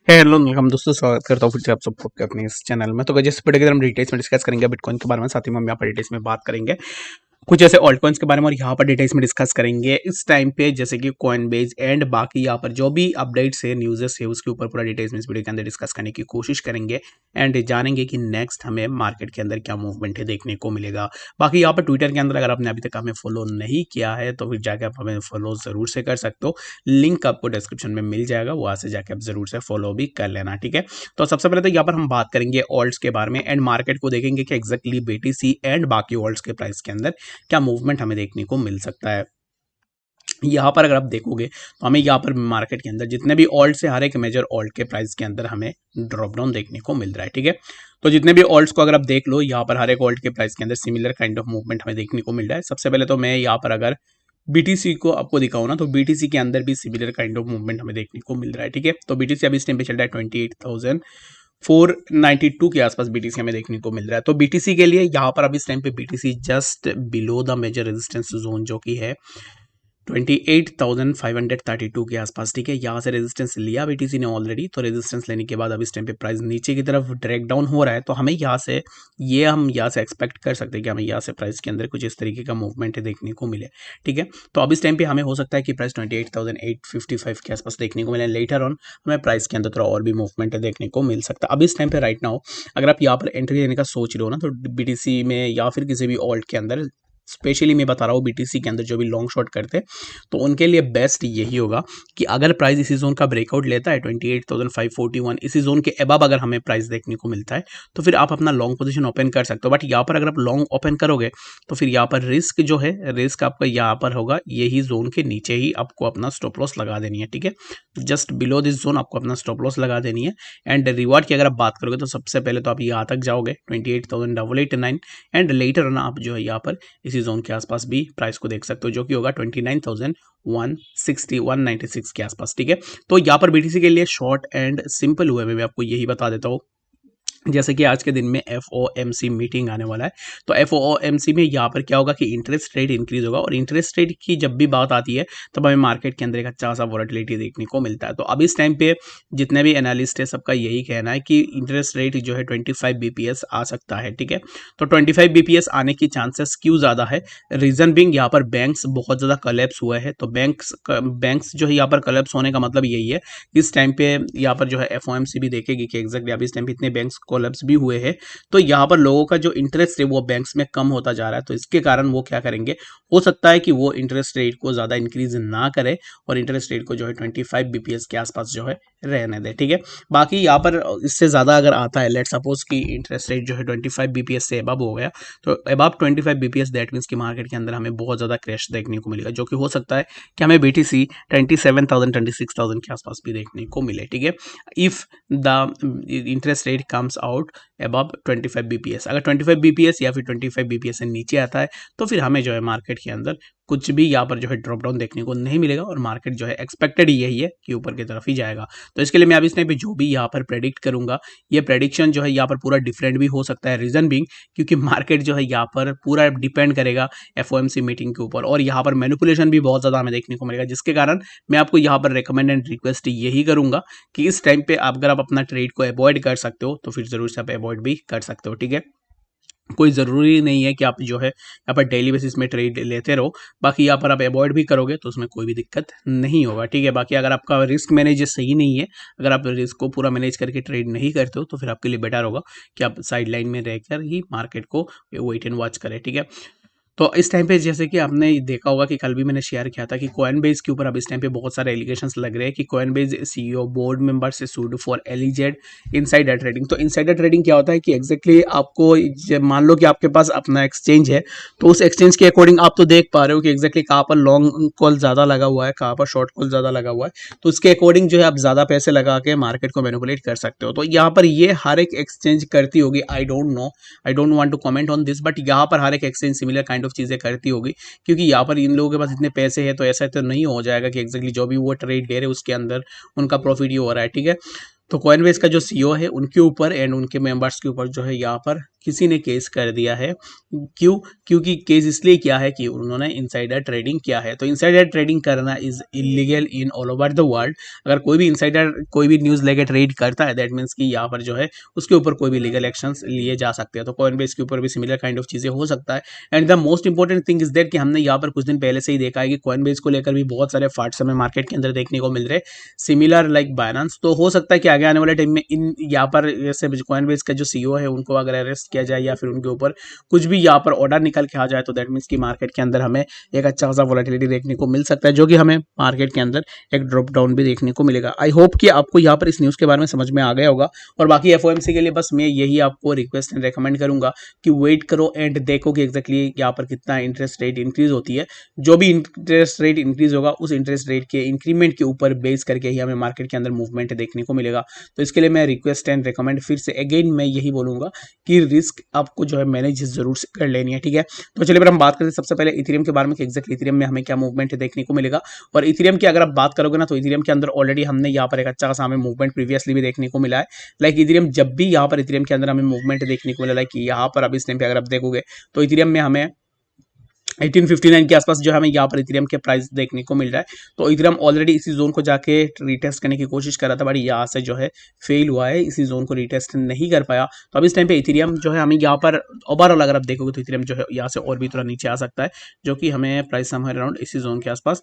Hello welcome दोस्तों, स्वागत करता हूँ फिर से आप सबको अपने इस चैनल में। तो गाइस, जिस वीडियो के अंदर हम डिटेल्स में डिस्कस करेंगे बिटकॉइन के बारे में, साथ ही में हम यहाँ पर डिटेल्स में बात करेंगे कुछ ऐसे ऑल्ट कॉइन्स के बारे में, और यहाँ पर डिटेल्स में डिस्कस करेंगे इस टाइम पे जैसे कि कॉइनबेस एंड बाकी यहाँ पर जो भी अपडेट्स है, न्यूज़ेस है, उसके ऊपर पूरा डिटेल्स में इस वीडियो के अंदर डिस्कस करने की कोशिश करेंगे एंड जानेंगे कि नेक्स्ट हमें मार्केट के अंदर क्या मूवमेंट है देखने को मिलेगा। बाकी यहाँ पर ट्विटर के अंदर अगर आपने अभी तक हमें फॉलो नहीं किया है तो फिर जाके आप हमें फॉलो जरूर से कर सकते हो। लिंक आपको डिस्क्रिप्शन में मिल जाएगा, वहाँ से जाके आप जरूर से फॉलो भी कर लेना, ठीक है। तो सबसे पहले तो यहाँ पर हम बात करेंगे ऑल्ट्स के बारे में एंड मार्केट को देखेंगे कि एग्जैक्टली बीटीसी एंड बाकी ऑल्ट्स के प्राइस के अंदर क्या मूवमेंट हमें देखने को मिल सकता है। यहाँ पर अगर आप देखोगे तो हमें यहाँ पर मार्केट के अंदर जितने भी ऑल्ट से हर एक मेजर ऑल्ट के प्राइस के अंदर हमें ड्रॉप डाउन देखने को मिल रहा है, ठीक है। तो जितने भी ऑल्ट्स को अगर आप देख लो, यहाँ पर हर एक ऑल्ट के प्राइस के अंदर सिमिलर काइंड ऑफ मूवमेंट हमें देखने को मिल रहा है। सबसे पहले तो मैं यहाँ पर अगर बीटीसी को आपको दिखाऊं ना, तो बीटीसी के अंदर भी सिमिलर काइंड ऑफ मूवमेंट हमें देखने को मिल रहा है, ठीक है। तो बीटीसी अभी इस टाइम पे चल रहा है 28,492 के आसपास बीटीसी हमें देखने को मिल रहा है। तो बीटीसी के लिए यहाँ पर अभी इस टाइम पे BTC just below the major resistance zone जो कि है 28,532 के आसपास, ठीक है। यहाँ से रेजिस्टेंस लिया बीटीसी ने ऑलरेडी, तो रेजिस्टेंस लेने के बाद अब इस टाइम पे प्राइस नीचे की तरफ ड्रैग डाउन हो रहा है। तो हमें यहाँ से हम यहाँ से एक्सपेक्ट कर सकते हैं कि हमें यहाँ से प्राइस के अंदर कुछ इस तरीके का मूवमेंट देखने को मिले, ठीक है। तो अब इस टाइम पे हमें हो सकता है कि प्राइस 28,855 के आसपास देखने को मिले। लेटर ऑन हमें प्राइस के अंदर थोड़ा और भी मूवमेंट देखने को मिल सकता है। अब इस टाइम पे राइट नाउ अगर आप यहाँ पर एंट्री लेने का सोच रहे हो ना, तो बीटीसी में या फिर किसी भी ऑल्ट के अंदर, स्पेशली मैं बता रहा हूँ बीटीसी के अंदर जो भी लॉन्ग शॉट करते हैं, तो उनके लिए बेस्ट यही होगा कि अगर प्राइस इसी जोन का ब्रेकआउट लेता है 28,541, इसी जोन के अबव अगर हमें प्राइस देखने को मिलता है तो फिर आप अपना लॉन्ग पोजीशन ओपन कर सकते हो। बट यहाँ पर अगर आप लॉन्ग ओपन करोगे तो फिर यहाँ पर रिस्क जो है, रिस्क आपका यहाँ पर होगा, यही जोन के नीचे ही आपको अपना स्टॉप लॉस लगा देनी है, ठीक है। जस्ट बिलो दिस जोन आपको अपना स्टॉप लॉस लगा देनी है। एंड रिवार्ड की अगर आप बात करोगे तो सबसे पहले तो आप यहाँ तक जाओगे 28,889 एंड लेटर ना आप जो है यहाँ पर इसी जोन के आसपास भी प्राइस को देख सकते हो, जो कि होगा 29,160 196 के आसपास, ठीक है। तो यहाँ पर बीटीसी के लिए शॉर्ट एंड सिंपल हुए मैं आपको यही बता देता हूँ, जैसे कि आज के दिन में FOMC मीटिंग आने वाला है। तो FOMC में यहाँ पर क्या होगा कि इंटरेस्ट रेट इंक्रीज होगा, और इंटरेस्ट रेट की जब भी बात आती है तब हमें मार्केट के अंदर एक अच्छा सा वॉलेटिलिटी देखने को मिलता है। तो अब इस टाइम पे जितने भी एनालिस्ट है सबका यही कहना है कि इंटरेस्ट रेट जो है 25 BPS आ सकता है, ठीक है। तो 25 BPS आने की चांसेस क्यों ज़्यादा है? रीजन बिंग यहाँ पर बैंक्स बहुत ज़्यादा कलेप्स हुए हैं। तो बैंक्स जो है यहाँ पर कलेप्स होने का मतलब यही है कि इस टाइम पे यहाँ पर जो है FOMC भी देखेगी कि एग्जैक्टली अभी इस टाइम पे इतने बैंक्स कोलैप्स भी हुए हैं, तो यहाँ पर लोगों का जो इंटरेस्ट है वो बैंक्स में कम होता जा रहा है। तो इसके कारण वो क्या करेंगे, हो सकता है कि वो इंटरेस्ट रेट को ज़्यादा इंक्रीज ना करे और इंटरेस्ट रेट को जो है 25 BPS के आसपास जो है रहने दे, ठीक है। बाकी यहाँ पर इससे ज़्यादा अगर आता है, लेट सपोज कि इंटरेस्ट रेट जो है 25 BPS से अबव हो गया, तो अबव 25 BPS दैट मीन्स कि मार्केट के अंदर हमें बहुत ज़्यादा क्रैश देखने को मिलेगा, जो कि हो सकता है कि हमें BTC 27,000 26,000 के आसपास भी देखने को मिले, ठीक है। If the interest rate comes out above 25 BPS, अगर 25 BPS या फिर 25 BPS से नीचे आता है तो फिर हमें जो है मार्केट के अंदर कुछ भी यहाँ पर जो है ड्रॉप डाउन देखने को नहीं मिलेगा, और मार्केट जो है एक्सपेक्टेड यही है कि ऊपर की तरफ ही जाएगा। तो इसके लिए मैं अभी इस टाइम पे जो भी यहाँ पर प्रेडिक्ट करूंगा, ये प्रेडिक्शन जो है यहाँ पर पूरा डिफरेंट भी हो सकता है। रीजन बिंग क्योंकि मार्केट जो है यहाँ पर पूरा डिपेंड करेगा FOMC मीटिंग के ऊपर, और यहाँ पर मैनिपुलेशन भी बहुत ज़्यादा हमें देखने को मिलेगा, जिसके कारण मैं आपको यहाँ पर रिकमेंड एंड रिक्वेस्ट यही करूंगा कि इस टाइम पे अगर आप अपना ट्रेड को अवॉइड कर सकते हो तो फिर जरूर से आप अवॉइड भी कर सकते हो, ठीक है। कोई ज़रूरी नहीं है कि आप जो है यहाँ पर डेली बेसिस में ट्रेड लेते रहो, बाकी यहाँ पर आप अवॉइड भी करोगे तो उसमें कोई भी दिक्कत नहीं होगा, ठीक है। बाकी अगर आपका रिस्क मैनेज सही नहीं है, अगर आप रिस्क को पूरा मैनेज करके ट्रेड नहीं करते हो, तो फिर आपके लिए बेटर होगा कि आप साइड लाइन में रहकर ही मार्केट को वेट एंड वॉच करें, ठीक है। तो इस टाइम पे जैसे कि आपने देखा होगा कि कल भी मैंने शेयर किया था कि कॉइनबेस के ऊपर अब इस टाइम पे बहुत सारे एलिगेशंस लग रहे हैं कि कॉइनबेस CEO बोर्ड मेंबर से सूड फॉर एलिजेड इनसाइडर ट्रेडिंग। तो इनसाइडर ट्रेडिंग क्या होता है कि एग्जैक्टली आपको मान लो कि आपके पास अपना एक्सचेंज है, तो उस एक्सचेंज के अकॉर्डिंग आप तो देख पा रहे हो कि एग्जैक्टली कहाँ पर लॉन्ग कॉल ज़्यादा लगा हुआ है, कहाँ पर शॉर्ट कॉल ज़्यादा लगा हुआ है, तो उसके अकॉर्डिंग जो है आप ज़्यादा पैसे लगा के मार्केट को मैनिपुलेट कर सकते हो। तो यहाँ पर ये हर एक एक्सचेंज करती होगी, I don't know, I don't want to comment on this, but यहाँ पर हर एक एक्सचेंज सिमिलर काइंड ऑफ चीज़ें करती होगी, क्योंकि यहाँ पर इन लोगों के पास इतने पैसे हैं, तो ऐसा तो नहीं हो जाएगा कि एग्जैक्टली जो भी वो ट्रेड ले रहे हैं उसके अंदर उनका प्रॉफिट ही हो रहा है, ठीक है। तो कॉइनबेस का जो CEO है उनके ऊपर एंड उनके मेंबर्स के ऊपर जो है यहाँ पर किसी ने केस कर दिया है। क्यों? क्योंकि केस इसलिए किया है कि उन्होंने इनसाइडर ट्रेडिंग किया है। तो इनसाइडर ट्रेडिंग करना is illegal in all over the world. अगर कोई भी इनसाइडर कोई भी न्यूज़ लेके ट्रेड करता है, दैट मीन्स कि यहाँ पर जो है उसके ऊपर कोई भी लीगल एक्शंस लिए जा सकते हैं। तो कॉइनबेस के ऊपर भी सिमिलर काइंड ऑफ चीज़ें हो सकता है। And the most important thing is that कि हमने यहाँ पर कुछ दिन पहले से ही देखा है कि कॉइनबेस को लेकर भी बहुत सारे फाट्स हमें मार्केट के अंदर देखने को मिल रहे हैं, सिमिलर लाइक बाइनेंस। तो हो सकता है कि आगे आने वाले टाइम में इन यहाँ पर जैसे कॉइनबेस का जो सीईओ है उनको अगर अरेस्ट किया जाए या फिर उनके ऊपर कुछ भी यहाँ पर ऑर्डर निकल के आ जाए, तो दैट मीन्स कि मार्केट के अंदर हमें एक अच्छा खासा वोलेटिलिटी देखने को मिल सकता है, जो कि हमें मार्केट के अंदर एक ड्रॉप डाउन भी देखने को मिलेगा। आई होप कि आपको यहाँ पर इस न्यूज़ के बारे में समझ में आ गया होगा। और बाकी एफओएमसी के लिए बस मैं यही आपको रिक्वेस्ट एंड रेकमेंड करूंगा कि वेट करो एंड देखो कि एग्जैक्टली यहाँ पर कितना इंटरेस्ट रेट इंक्रीज होती है। जो भी इंटरेस्ट रेट इंक्रीज होगा उस इंटरेस्ट रेट के इंक्रीमेंट के ऊपर बेस करके ही हमें मार्केट के अंदर मूवमेंट देखने को मिलेगा। तो इसके लिए मैं रिक्वेस्ट एंड रिकमेंड फिर से अगेन मैं यही बोलूंगा कि रिस्क आपको जो है मैनेज जरूर से कर लेनी है, ठीक है। तो चलिए फिर हम बात करते हैं सबसे पहले इथेरियम के बारे में कि एग्जैक्ट इथेरियम में हमें क्या मूवमेंट देखने को मिलेगा। और इथेरियम की अगर आप बात करोगे ना, तो इथेरियम के अंदर ऑलरेडी हमने यहाँ पर एक अच्छा खासा हमें मूवमेंट प्रीवियसली भी देखने को मिला है। लाइक इथेरियम जब भी यहाँ पर इथेरियम के अंदर हमें मूवमेंट देखने को मिला, लाइक यहाँ पर अभी इस टाइम पे अगर आप देखोगे तो इथेरियम में हमें 1859 के आसपास जो हमें यहाँ पर इथेरियम के प्राइस देखने को मिल रहा है। तो इथेरियम ऑलरेडी इसी जोन को जाके रिटेस्ट करने की कोशिश कर रहा था, बट यहाँ से जो है फेल हुआ है, इसी जोन को रिटेस्ट नहीं कर पाया। तो अब इस टाइम पे इथेरियम जो है हमें यहाँ पर ओवरऑल अगर आप देखोगे तो इथेरियम जो है यहाँ से और भी थोड़ा नीचे आ सकता है, जो कि हमें प्राइस समवेयर अराउंड इसी जोन के आसपास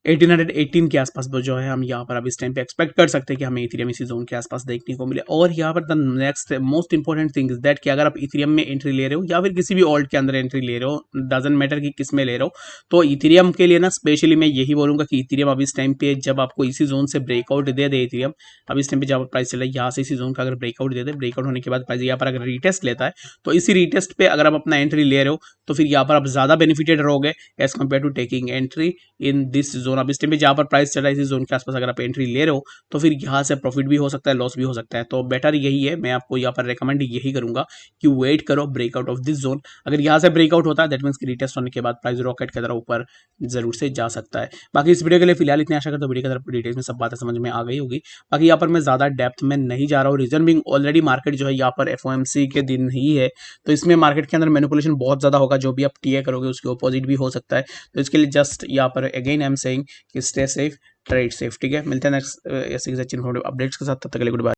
1818 के आसपास जो है हम यहाँ पर अब इस टाइम पे एक्सपेक्ट कर सकते हैं कि हमें इथेरियम इसी जोन के आसपास देखने को मिले। और यहाँ पर the next most important thing is that कि अगर आप इथेरियम में एंट्री ले रहे हो या फिर किसी भी ऑल्ट के अंदर एंट्री ले रहे हो, डजंट मैटर कि किस में ले रहे हो, तो इथेरियम के लिए ना स्पेशली मैं यही बोलूंगा कि इथेरियम अब इस टाइम पे जब आपको इसी जोन से ब्रेकआउट दे दे, इथेरियम अब इस टाइम पे जब प्राइस चल रहा है यहाँ से इसी जोन का अगर ब्रेकआउट दे दे, ब्रेकआउट होने के बाद प्राइस यहाँ पर अगर रिटेस्ट लेता है, तो इसी रिटेस्ट पे अगर आप अपना एंट्री ले रहे हो तो फिर यहाँ पर आप ज्यादा बेनिफिटेड रहोगे as compare to taking entry in this zone. अब इस टाइम पे जहाँ पर प्राइस चल रहा है इस जोन के आसपास अगर आप एंट्री ले रहे हो, तो फिर यहाँ से प्रॉफिट भी हो सकता है, लॉस भी हो सकता है। तो बेटर यही है, मैं आपको यहाँ पर रेकमेंड यही करूंगा कि वेट करो ब्रेकआउट ऑफ दिस जोन। अगर यहाँ से ब्रेकआउट होता है दैट मीन्स कि रिटेस्ट होने के बाद प्राइस रॉकेट की तरह ऊपर जरूर से जा सकता है। बाकी इस वीडियो के लिए फिलहाल इतनी आशा करता हूं वीडियो की तरफ डिटेल्स में सब बातें समझ में आ गई होगी। बाकी यहाँ पर मैं ज्यादा डेप्थ में नहीं जा रहा हूँ, रीजन बिंग ऑलरेडी मार्केट जो है यहाँ पर एफओएमसी के दिन ही है, तो इसमें मार्केट के अंदर मैनिपुलेशन बहुत ज्यादा होगा, जो भी आप टीए करोगे उसके अपोजिट भी हो सकता है। तो इसके लिए जस्ट यहाँ पर अगेन आई एम सेइंग कि स्टे सेफ, ट्रेड सेफ, ठीक है। मिलते हैं नेक्स्ट ऐसे अपडेट्स के साथ, तब तक के लिए गुड बाय।